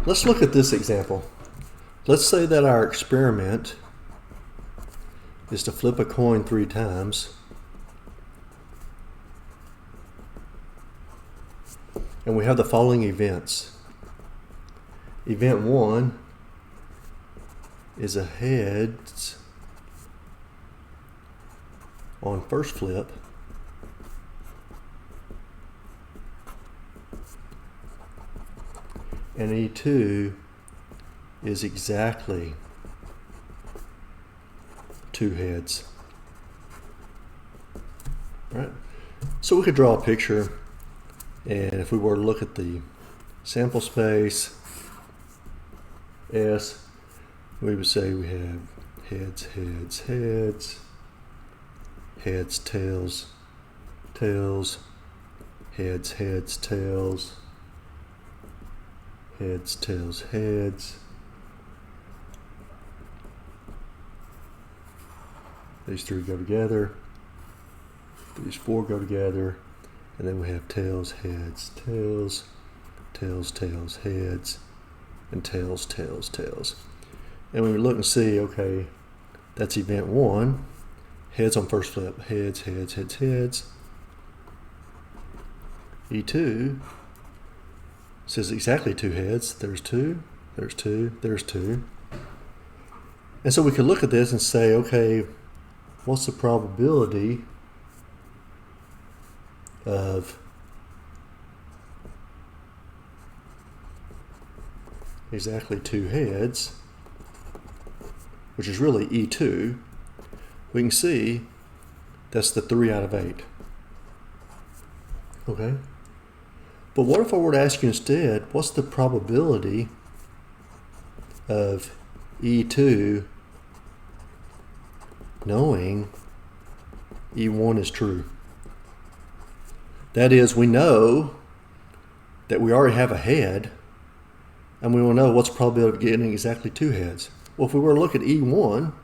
Let's look at this example. Let's say that our experiment is to flip a coin 3 times. And we have the following events. Event 1 is a heads on first flip. And E2 is exactly 2 heads. All right. So we could draw a picture, and if we were to look at the sample space S, we would say we have heads, heads, heads, heads, tails, tails, heads, heads, tails, heads, tails, heads. These 3 go together. These 4 go together. And then we have tails, heads, tails, tails, tails, heads, and tails, tails, tails. And we look and see, okay, that's event 1. Heads on first flip. Heads, heads, heads, heads. E2 says exactly 2 heads. There's 2, there's 2, there's 2. And so we could look at this and say, okay, what's the probability of exactly 2 heads, which is really E2. We can see that's the 3 out of 8. Okay? But what if I were to ask you instead, what's the probability of E2 knowing E1 is true? That is, we know that we already have a head, and we want to know what's the probability of getting exactly 2 heads. Well, if we were to look at E1,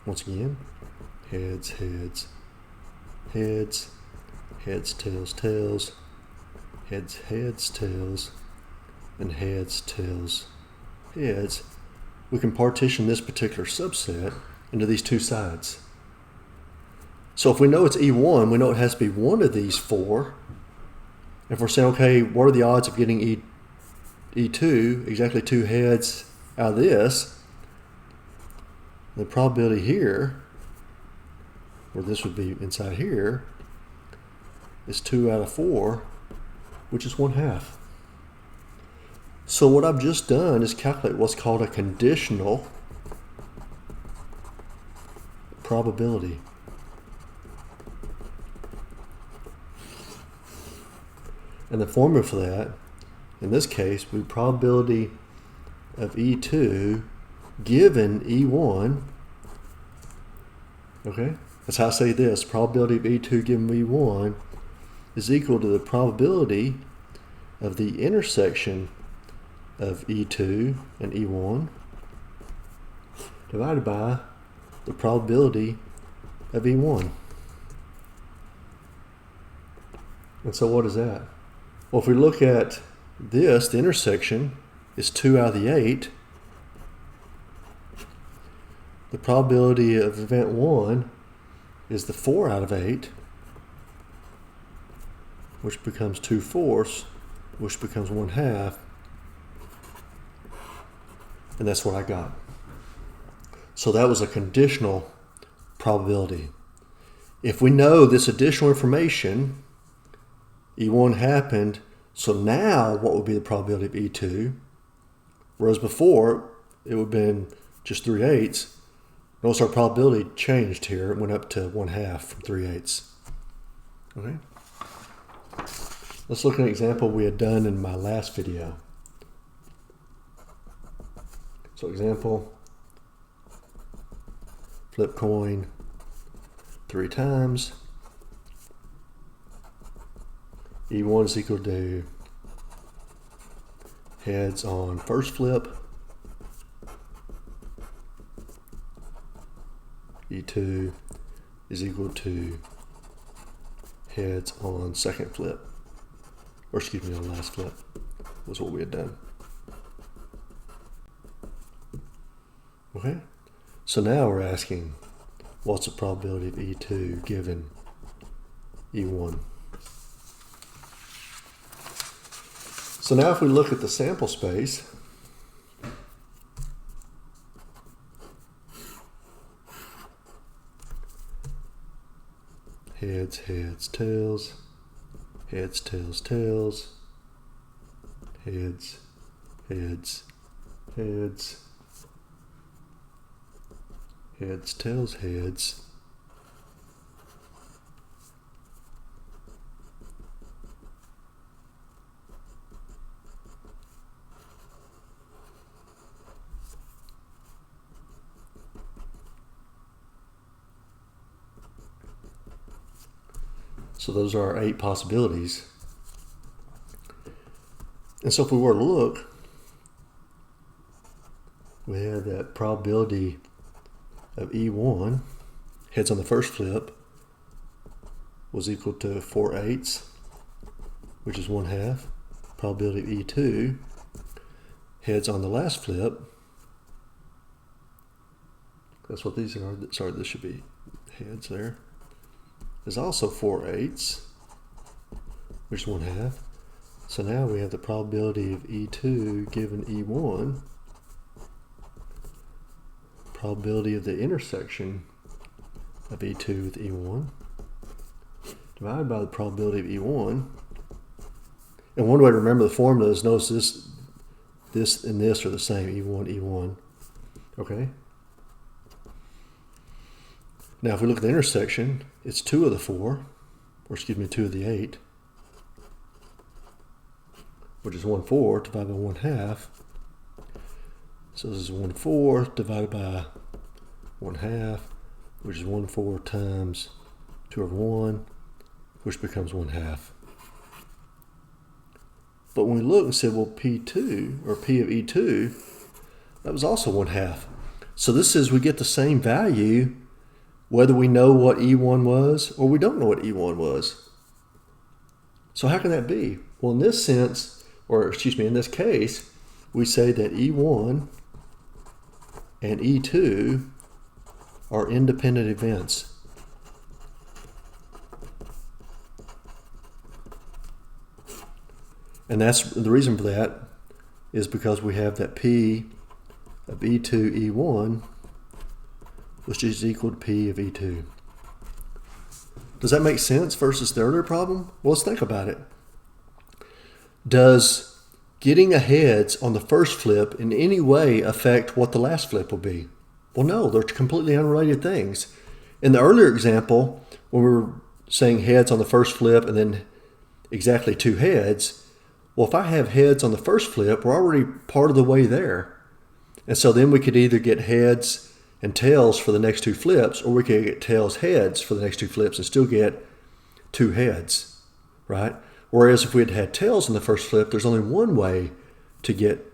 once again, heads, heads, heads, heads, tails, tails, heads, heads, tails, and heads, tails, heads, we can partition this particular subset into these 2 sides. So if we know it's E1, we know it has to be one of these 4. If we're saying, okay, what are the odds of getting E2, exactly 2 heads out of this, the probability here, where this would be inside here, is 2 out of 4, which is 1/2. So what I've just done is calculate what's called a conditional probability. And the formula for that, in this case, would be probability of E2 given E1. Okay? That's how I say this. Probability of E2 given E1 is equal to the probability of the intersection of E2 and E1 divided by the probability of E1. And so what is that? Well, if we look at this, the intersection is 2 out of the 8. The probability of event 1 is the 4 out of 8, which becomes 2/4, which becomes 1/2. And that's what I got. So that was a conditional probability. If we know this additional information, E1 happened, so now what would be the probability of E2? Whereas before, it would have been just 3/8. Notice our probability changed here. It went up to 1/2 from 3/8. Okay? Let's look at an example we had done in my last video. So example, flip coin 3 times. E1 is equal to heads on first flip. E2 is equal to heads on second flip. or excuse me, on the last flip was what we had done. Okay, so now we're asking, what's the probability of E2 given E1? So now if we look at the sample space, heads, heads, tails, heads, tails, tails, heads, heads, heads, heads, tails, heads, so those are our 8 possibilities. And so if we were to look, we have that probability of E1, heads on the first flip, was equal to 4/8, which is 1/2. Probability of E2, heads on the last flip, that's what these are, sorry, this should be heads there, is also 4/8, which is 1/2. So now we have the probability of E2 given E1, probability of the intersection of E2 with E1, divided by the probability of E1. And one way to remember the formula is notice this and this are the same, E1, E1. Okay? Now if we look at the intersection, it's 2 of the 4, or excuse me, 2 of the 8, which is 1/4 divided by 1/2. So this is 1/4 divided by 1/2, which is 1/4 times 2/1, which becomes 1/2. But when we look and say, well, P2, or P of E2, that was also 1/2. So this is, we get the same value whether we know what E1 was or we don't know what E1 was. So how can that be? Well, in this sense, or excuse me, in this case, we say that E1 and E2 are independent events. And that's the reason for that is because we have that P of E2 E1, which is equal to P of E2. Does that make sense versus the earlier problem? Well, let's think about it. Does getting a heads on the first flip in any way affect what the last flip will be? Well, no, they're completely unrelated things. In the earlier example, when we were saying heads on the first flip and then exactly 2 heads, well, if I have heads on the first flip, we're already part of the way there. And so then we could either get heads and tails for the next 2 flips, or we could get tails heads for the next 2 flips and still get 2 heads, right? Whereas if we had had tails in the first flip, there's only one way to get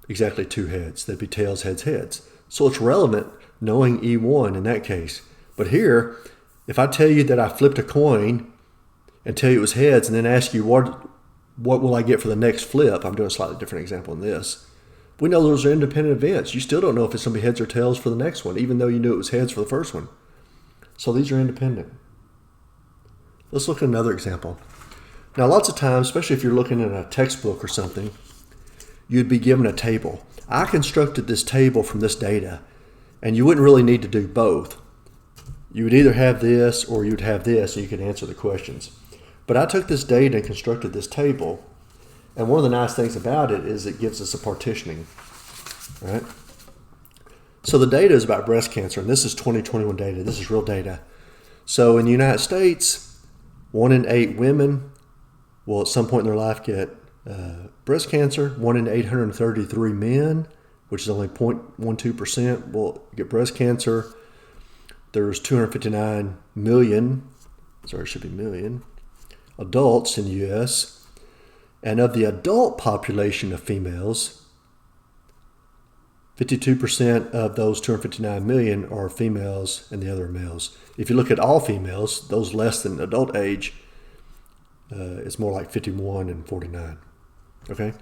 exactly 2 heads. That'd be tails, heads, heads. So it's relevant knowing E1 in that case. But here, if I tell you that I flipped a coin and tell you it was heads and then ask you what will I get for the next flip, I'm doing a slightly different example than this. We know those are independent events. You still don't know if it's going to be heads or tails for the next one, even though you knew it was heads for the first one. So these are independent. Let's look at another example. Now, lots of times, especially if you're looking at a textbook or something, you'd be given a table. I constructed this table from this data, and you wouldn't really need to do both. You would either have this or you'd have this, and you could answer the questions. But I took this data and constructed this table, and one of the nice things about it is it gives us a partitioning, right? So the data is about breast cancer, and this is 2021 data. This is real data. So in the United States, 1 in 8 women will at some point in their life get breast cancer. 1 in 833 men, which is only 0.12%, will get breast cancer. There's 259 million, sorry, it should be million, adults in the U.S., and of the adult population of females, 52% of those 259 million are females and the other are males. If you look at all females, those less than adult age, it's more like 51 and 49. Okay?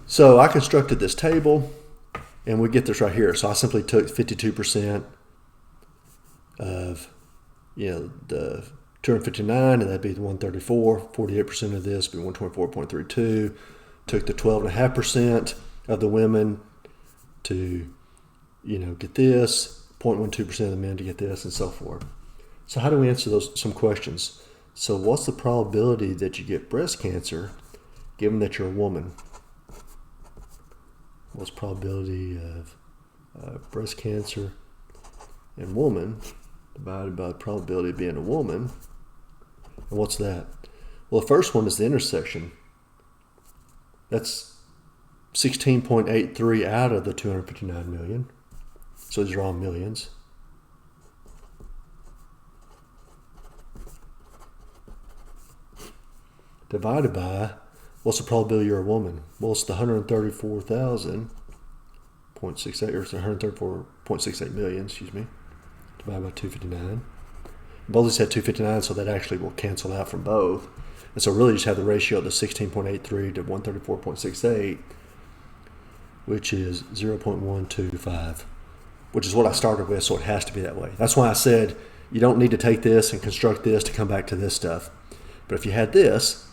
So I constructed this table, and we get this right here. So I simply took 52% of, the 259, and that'd be the 134. 48% of this would be 124.32. Took the 12.5% of the women to, get this. 0.12% of the men to get this, and so forth. So how do we answer some questions? So what's the probability that you get breast cancer given that you're a woman? What's the probability of breast cancer in woman divided by the probability of being a woman? And what's that? Well, the first one is the intersection. That's 16.83 out of the 259 million. So these are all millions. Divided by, what's the probability you're a woman? Well, it's the 134,000.68, or it's 134.68 million, divided by 259. Both of these had 259, so that actually will cancel out from both. And so really just have the ratio of the 16.83 to 134.68, which is 0.125, which is what I started with, so it has to be that way. That's why I said you don't need to take this and construct this to come back to this stuff. But if you had this,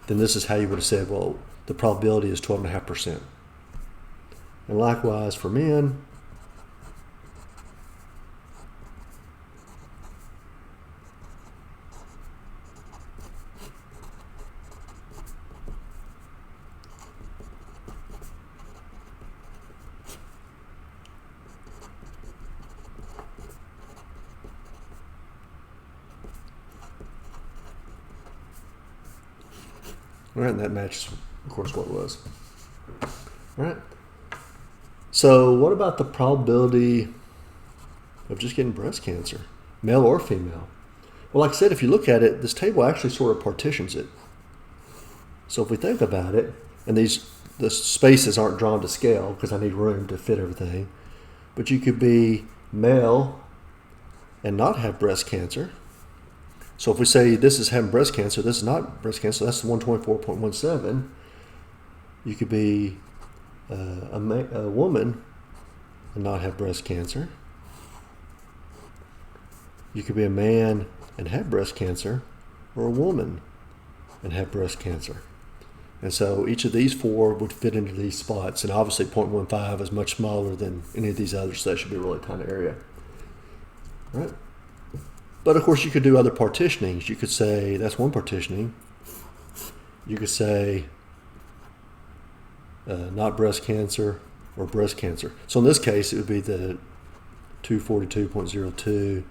then this is how you would have said, well, the probability is 12.5%. And likewise for men, all right, and that matches, of course, what it was. All right. So what about the probability of just getting breast cancer, male or female? Well, like I said, if you look at it, this table actually sort of partitions it. So if we think about it, and the spaces aren't drawn to scale because I need room to fit everything, but you could be male and not have breast cancer. So if we say this is having breast cancer, this is not breast cancer, that's the 124.17. You could be a woman and not have breast cancer. You could be a man and have breast cancer, or a woman and have breast cancer. And so each of these four would fit into these spots. And obviously 0.15 is much smaller than any of these others, so that should be a really tiny area. All right? But of course you could do other partitionings. You could say, that's one partitioning. You could say not breast cancer or breast cancer. So in this case it would be the 242.02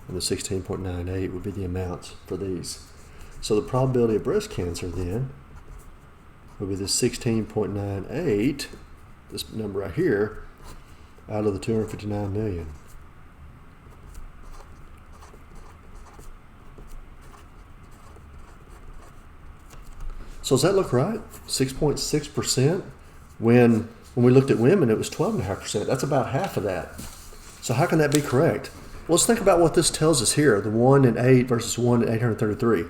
and the 16.98 would be the amounts for these. So the probability of breast cancer then would be the 16.98, this number right here, out of the 259 million. So does that look right? 6.6%. When we looked at women, it was 12.5%. That's about half of that. So how can that be correct? Well, let's think about what this tells us here. The 1 in 8 versus 1 in 833.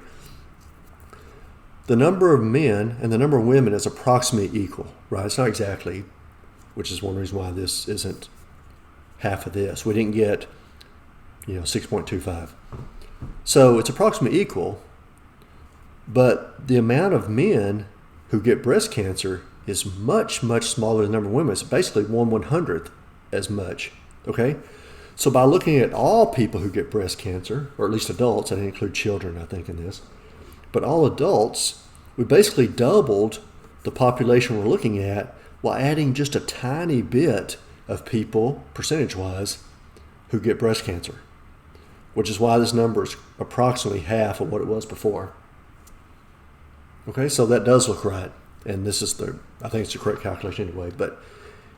The number of men and the number of women is approximately equal, right? It's not exactly, which is one reason why this isn't half of this. We didn't get, 6.25. So it's approximately equal. But the amount of men who get breast cancer is much, much smaller than the number of women. It's basically 1/100th as much, okay? So by looking at all people who get breast cancer, or at least adults, I didn't include children, I think, in this, but all adults, we basically doubled the population we're looking at while adding just a tiny bit of people, percentage-wise, who get breast cancer, which is why this number is approximately half of what it was before. Okay, so that does look right, and this is I think it's the correct calculation anyway, but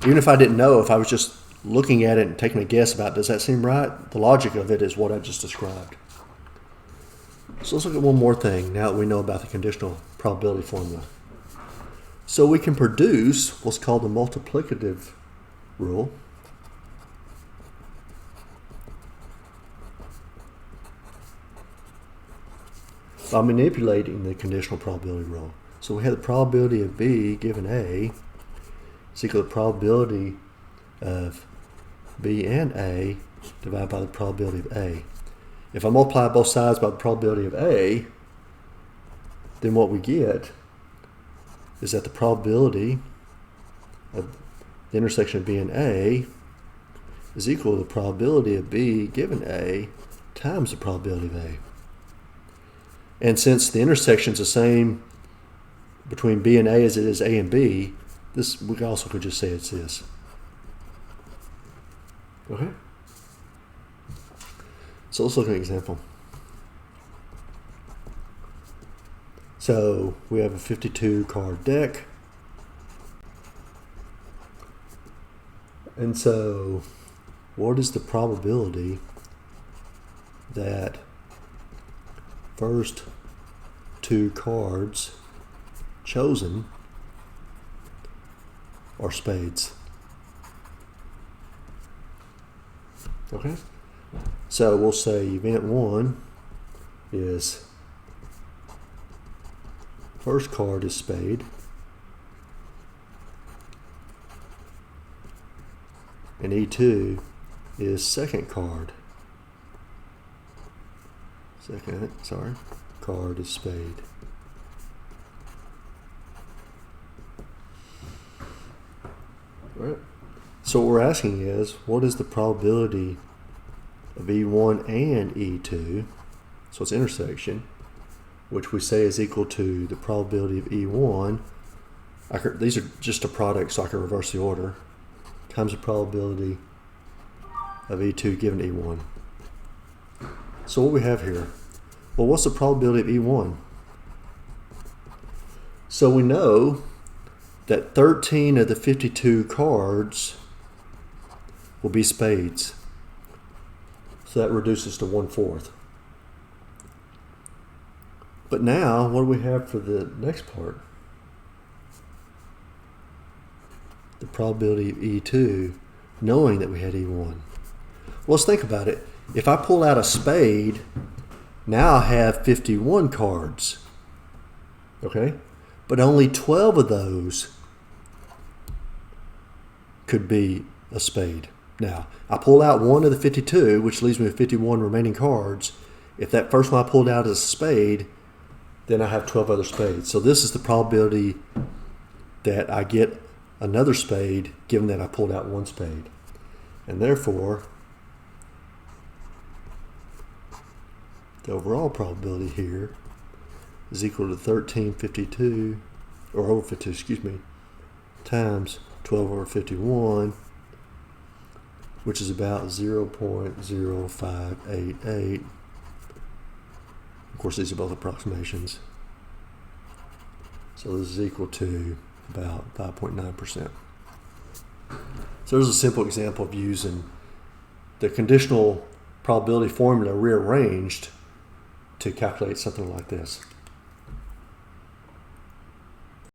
even if I didn't know, if I was just looking at it and taking a guess about does that seem right, the logic of it is what I just described. So let's look at one more thing now that we know about the conditional probability formula. So we can produce what's called the multiplicative rule. by manipulating the conditional probability rule. So we have the probability of B given A is equal to the probability of B and A divided by the probability of A. If I multiply both sides by the probability of A, then what we get is that the probability of the intersection of B and A is equal to the probability of B given A times the probability of A. And since the intersection is the same between B and A as it is A and B, this we also could just say it's this. Okay? So let's look at an example. So we have a 52 card deck. And so what is the probability that first two cards chosen are spades? Okay? So we'll say event 1 is first card is spade, and E2 is second card. Card is spade. Right. So what we're asking is, what is the probability of E1 and E2, so it's intersection, which we say is equal to the probability of E1, these are just a product so I can reverse the order, times the probability of E2 given E1. So what we have here, well, what's the probability of E1? So we know that 13 of the 52 cards will be spades. So that reduces to 1/4. But now, what do we have for the next part? The probability of E2, knowing that we had E1. Well, let's think about it. If I pull out a spade, now I have 51 cards. Okay? But only 12 of those could be a spade. Now, I pull out one of the 52, which leaves me with 51 remaining cards. If that first one I pulled out is a spade, then I have 12 other spades. So this is the probability that I get another spade given that I pulled out one spade. And therefore, the overall probability here is equal to 1352, or over 52, excuse me, times 12 over 51, which is about 0.0588. Of course, these are both approximations. So this is equal to about 5.9%. So there's a simple example of using the conditional probability formula rearranged to calculate something like this.